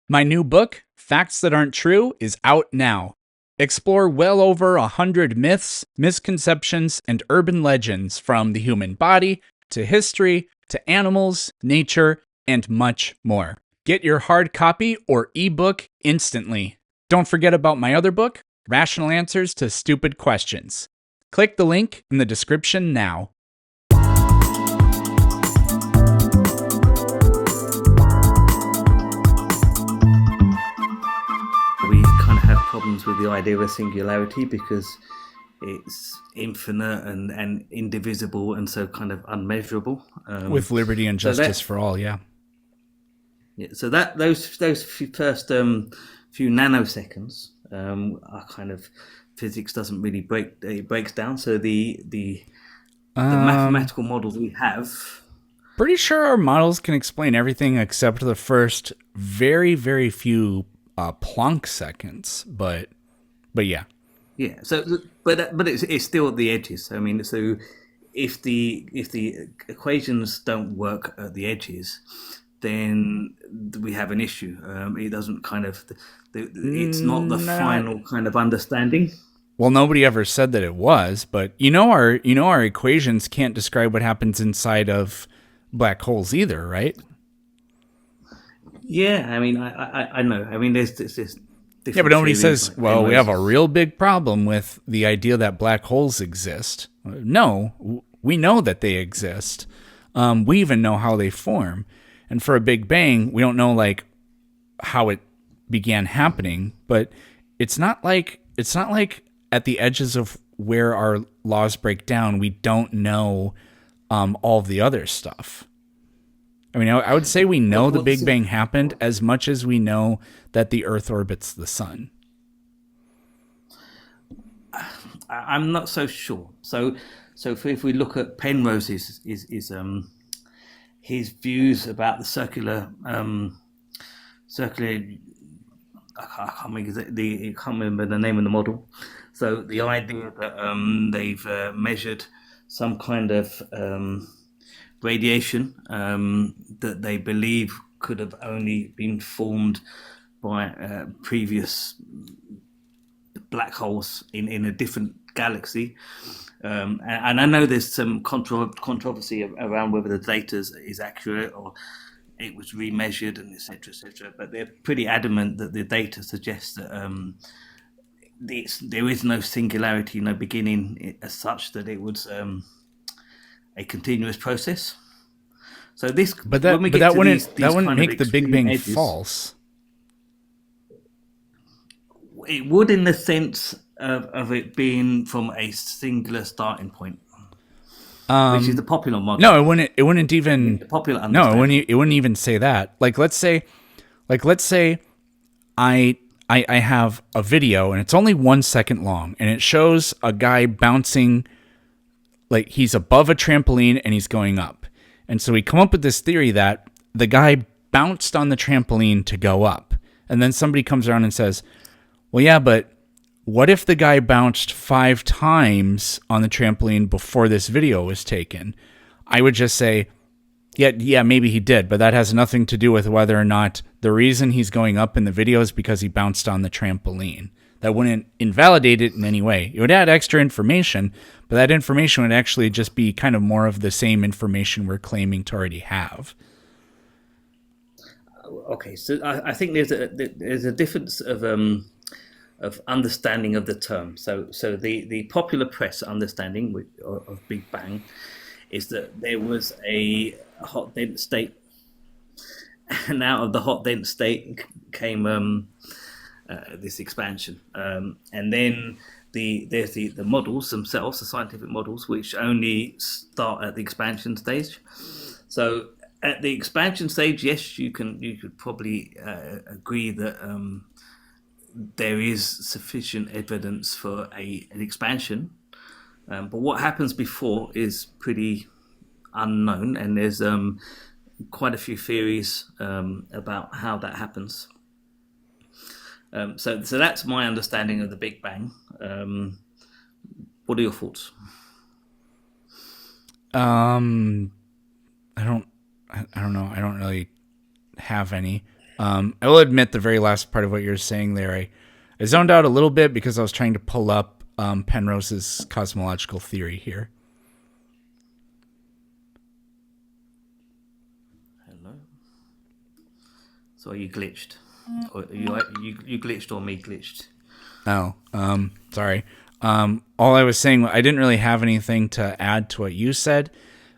My new book, Facts That Aren't True, is out now. Explore well over 100 myths, misconceptions, and urban legends from the human body to history to animals, nature, and much more. Get your hard copy or ebook instantly. Don't forget about my other book, Rational Answers to Stupid Questions. Click the link in the description now. We kind of have problems with the idea of singularity because it's infinite and indivisible and so kind of unmeasurable. With liberty and justice for all, yeah. Yeah, so that those first few nanoseconds are kind of physics doesn't really breaks down. So the mathematical models we have. Pretty sure our models can explain everything except the first very, very few Planck seconds, but yeah. Yeah. So, but it's still at the edges. I mean, so if the equations don't work at the edges, then we have an issue. It doesn't kind of. It's not the final kind of understanding. Well, nobody ever said that it was, but our equations can't describe what happens inside of black holes either, right? Yeah, I mean, I know. I mean, there's this. Yeah, but nobody says, like, well, we have a real big problem with the idea that black holes exist. No, we know that they exist. We even know how they form. And for a Big Bang, we don't know like how it began happening, but it's not like at the edges of where our laws break down, we don't know all of the other stuff. I mean, I would say we know the Big Bang happened as much as we know that the Earth orbits the sun. I'm not so sure. So if we look at Penrose's his views about the circular. I can't remember the name of the model. So the idea that they've measured some kind of radiation that they believe could have only been formed by previous black holes in a different galaxy. And I know there's some controversy around whether the data is accurate or it was remeasured and etc. etc. But they're pretty adamant that the data suggests that there is no singularity, no beginning as such, that it was a continuous process. So this, that wouldn't make the Big Bang edges, false. It would, in the sense of it being from a singular starting point, which is the popular model. No, it wouldn't even. The popular understanding. No, it wouldn't even say that. Let's say, I have a video and it's only 1 second long and it shows a guy bouncing, like he's above a trampoline and he's going up. And so we come up with this theory that the guy bounced on the trampoline to go up. And then somebody comes around and says, well, yeah, but what if the guy bounced 5 times on the trampoline before this video was taken? I would just say, yeah, maybe he did, but that has nothing to do with whether or not the reason he's going up in the video is because he bounced on the trampoline. That wouldn't invalidate it in any way. It would add extra information, but that information would actually just be kind of more of the same information we're claiming to already have. Okay, so I think there's a difference of understanding of the term. So the popular press understanding of Big Bang is that there was a hot dense state, and out of the hot dense state came this expansion, and then there's the models themselves, the scientific models, which only start at the expansion stage. So at the expansion stage, yes, you could probably agree that there is sufficient evidence for an expansion, but what happens before is pretty unknown, and there's quite a few theories about how that happens. So that's my understanding of the Big Bang. What are your thoughts? I don't know. I don't really have any. I will admit the very last part of what you're saying there, I zoned out a little bit because I was trying to pull up Penrose's cosmological theory here. Hello. So you glitched, or you glitched, or me glitched? Oh, sorry. All I was saying, I didn't really have anything to add to what you said,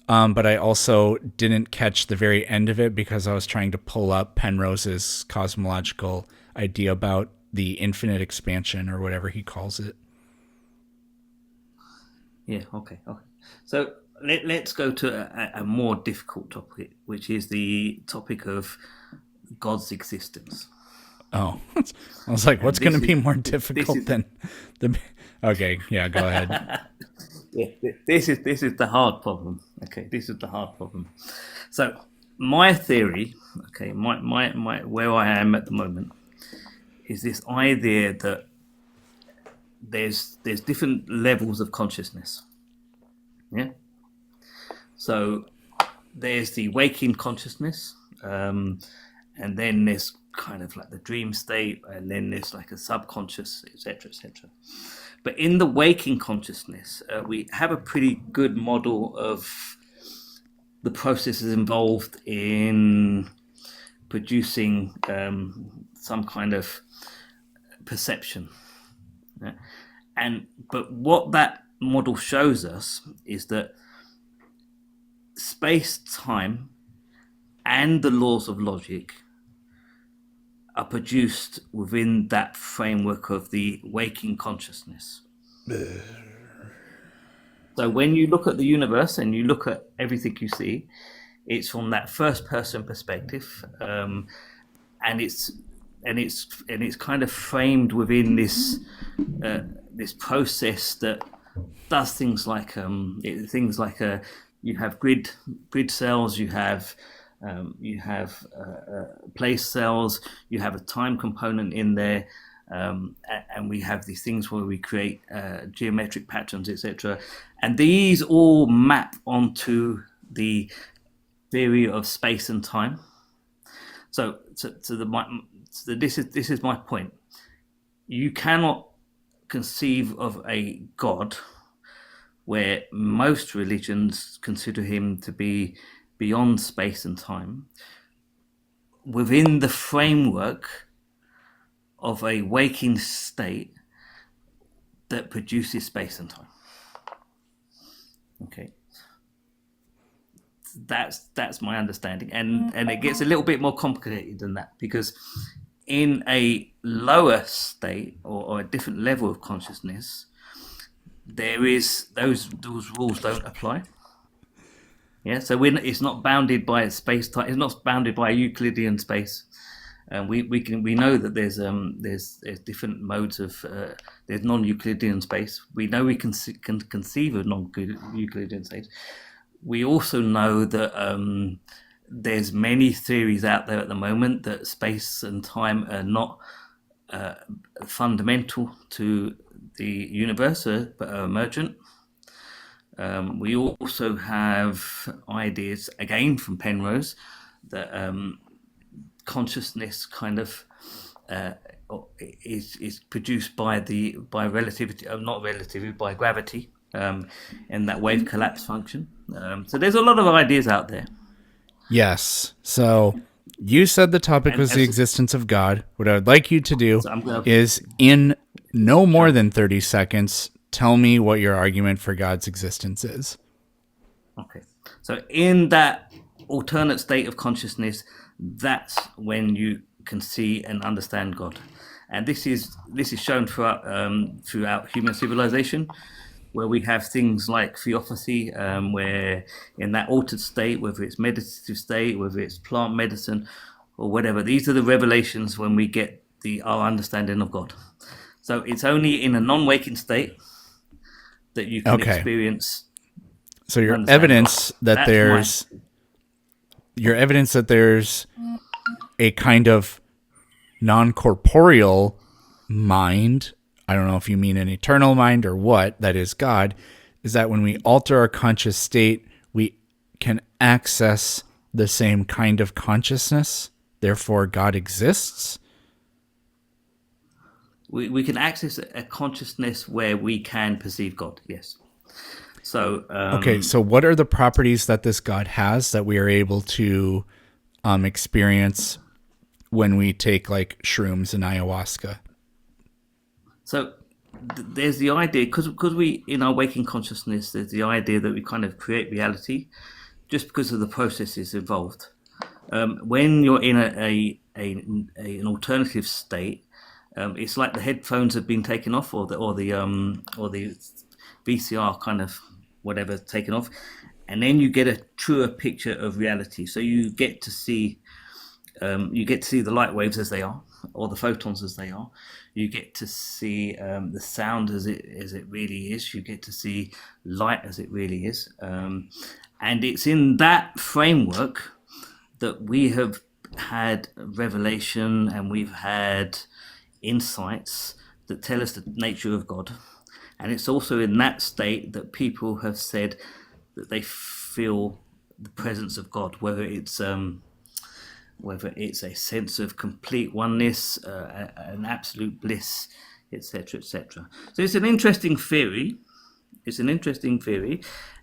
but I also didn't catch the very end of it because I was trying to pull up Penrose's cosmological idea about the infinite expansion or whatever he calls it. Yeah. Okay. So let's go to a more difficult topic, which is the topic of God's existence. Oh, I was like, what's going to be more difficult than the... Okay, yeah, go ahead. Yeah, this is the hard problem. Okay, this is the hard problem. So my theory, okay, my where I am at the moment is this idea that there's different levels of consciousness. Yeah. So there's the waking consciousness, and then there's kind of like the dream state, and then there's like a subconscious, etc., etc. But in the waking consciousness, we have a pretty good model of the processes involved in producing some kind of perception. Yeah? But what that model shows us is that space-time and the laws of logic are produced within that framework of the waking consciousness. So when you look at the universe and you look at everything you see, it's from that first-person perspective, and it's kind of framed within this process that does things like you have grid cells, you have place cells, you have a time component in there, and we have these things where we create geometric patterns, etc. And these all map onto the theory of space and time. So this is my point. You cannot conceive of a God where most religions consider him to be beyond space and time, within the framework of a waking state that produces space and time. Okay, that's my understanding, and it gets a little bit more complicated than that, because in a lower state or a different level of consciousness, there is those rules don't apply. Yeah, so it's not bounded by space time. It's not bounded by Euclidean space. We know that there's different modes of there's non-Euclidean space. We know we can conceive of non-Euclidean space. We also know that there's many theories out there at the moment that space and time are not fundamental to the universe, but are emergent. We also have ideas, again from Penrose, that consciousness kind of is produced by relativity, not relativity, by gravity, and that wave collapse function. So there's a lot of ideas out there. Yes. So you said the topic was the existence of God. What I would like you to do is, in no more than 30 seconds, tell me what your argument for God's existence is. Okay. So in that alternate state of consciousness, that's when you can see and understand God. And this is shown throughout human civilization, where we have things like theosophy, where in that altered state, whether it's meditative state, whether it's plant medicine or whatever, these are the revelations when we get our understanding of God. So it's only in a non-waking state that you can experience. So your evidence that there's a kind of non-corporeal mind, I don't know if you mean an eternal mind or what, that is God, is that when we alter our conscious state, we can access the same kind of consciousness. therefore God exists? We can access a consciousness where we can perceive God. Yes. So Okay, so what are the properties that this God has that we are able to experience when we take like shrooms and ayahuasca? So there's the idea, because we, in our waking consciousness, there's the idea that we kind of create reality just because of the processes involved. When you're in an alternative state, it's like the headphones have been taken off, or the VCR kind of whatever taken off, and then you get a truer picture of reality. So you get to see the light waves as they are, or the photons as they are. You get to see the sound as it really is. You get to see light as it really is, and it's in that framework that we have had revelation and we've had insights that tell us the nature of God. And it's also in that state that people have said that they feel the presence of God, whether it's a sense of complete oneness, an absolute bliss, etc., etc. So it's an interesting theory.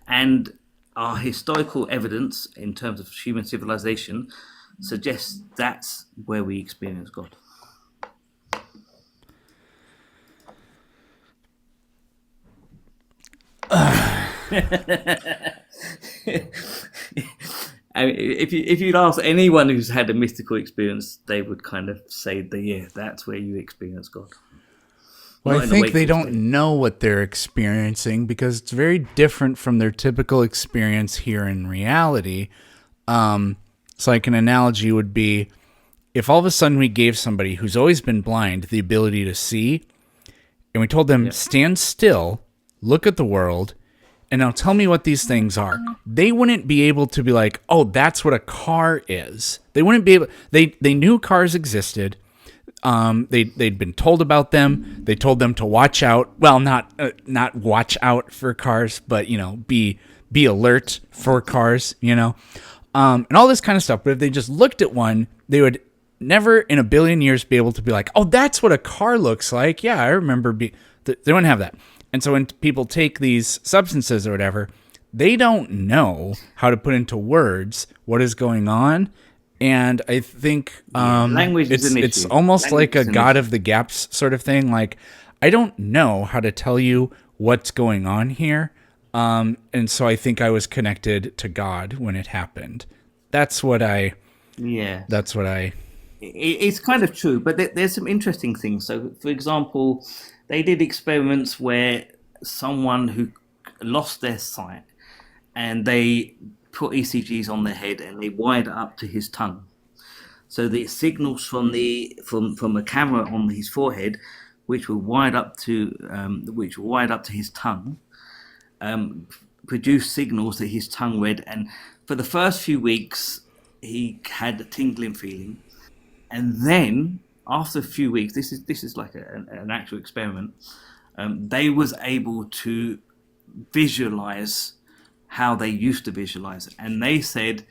And our historical evidence in terms of human civilization suggests that's where we experience God. I mean, if you'd ask anyone who's had a mystical experience, they would kind of say that, yeah, that's where you experience God. Well, Not I in a think they wakeful don't state. know what they're experiencing because it's very different from their typical experience here in reality. So, like, an analogy would be if all of a sudden we gave somebody who's always been blind the ability to see, and we told them, Yeah. stand still, look at the world, and now tell me what these things are. They wouldn't be able to be like, oh, that's what a car is. They wouldn't be able. They knew cars existed. They'd been told about them. They told them to watch out. Well, not watch out for cars, but be alert for cars. And all this kind of stuff. But if they just looked at one, they would never in a billion years be able to be like, oh, that's what a car looks like. Yeah, I remember. They wouldn't have that. And so when people take these substances or whatever, they don't know how to put into words what is going on. And I think Language is an it's issue. almost Language like a is an God issue. of the gaps sort of thing. Like, I don't know how to tell you what's going on here. And so I think I was connected to God when it happened. That's what I. Yeah. That's what I. It's kind of true, but there's some interesting things. So, for example, they did experiments where someone who lost their sight, and they put ECGs on their head and they wired it up to his tongue. So the signals from a camera on his forehead, which were wired up to his tongue, produced signals that his tongue read. And for the first few weeks, he had a tingling feeling, and then after a few weeks, this is like an actual experiment. They was able to visualize how they used to visualize it, and they said,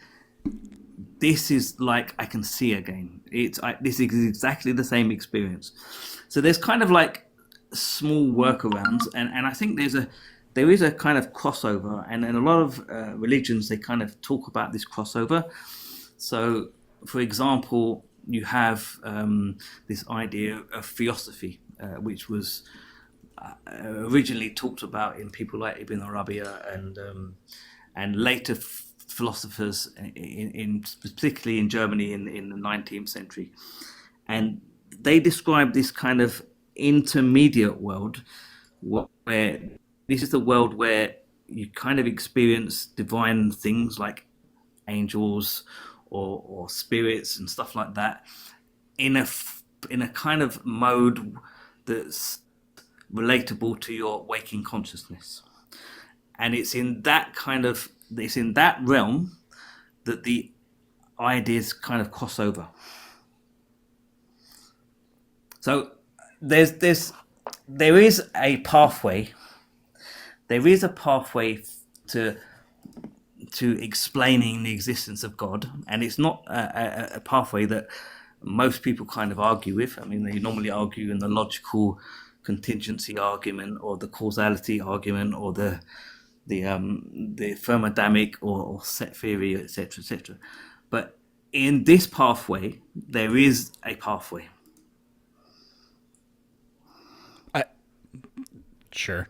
"This is like I can see again. This is exactly the same experience." So there's kind of like small workarounds, and I think there is a kind of crossover, and in a lot of religions they kind of talk about this crossover. So, for example, you have this idea of theosophy, which was originally talked about in people like Ibn Arabiya and later philosophers, particularly in Germany in the 19th century, and they describe this kind of intermediate world where this is the world where you kind of experience divine things like angels or spirits and stuff like that in a kind of mode that's relatable to your waking consciousness. And it's in that realm that the ideas kind of cross over. So there is a pathway. There is a pathway to to explaining the existence of God, and it's not a pathway that most people kind of argue with. I mean, they normally argue in the logical contingency argument, or the causality argument, or the thermodynamic or set theory, etc., etc. But in this pathway, there is a pathway. Sure.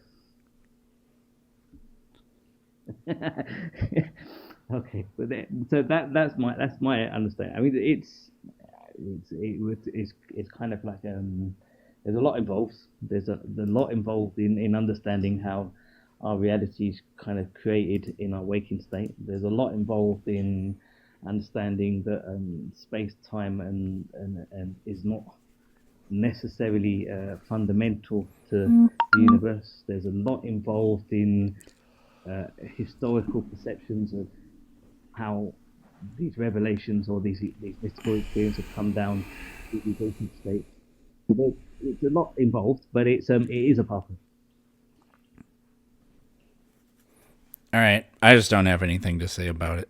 Okay, but so that's my understanding. I mean, it's kind of like there's a lot involved. There's a lot involved in understanding how our reality is kind of created in our waking state. There's a lot involved in understanding that space, time, and is not necessarily fundamental to the universe. There's a lot involved in historical perceptions of how these revelations or these mystical experiences have come down to these ancient states. So it's a lot involved, but it is a pathway. All right. I just don't have anything to say about it.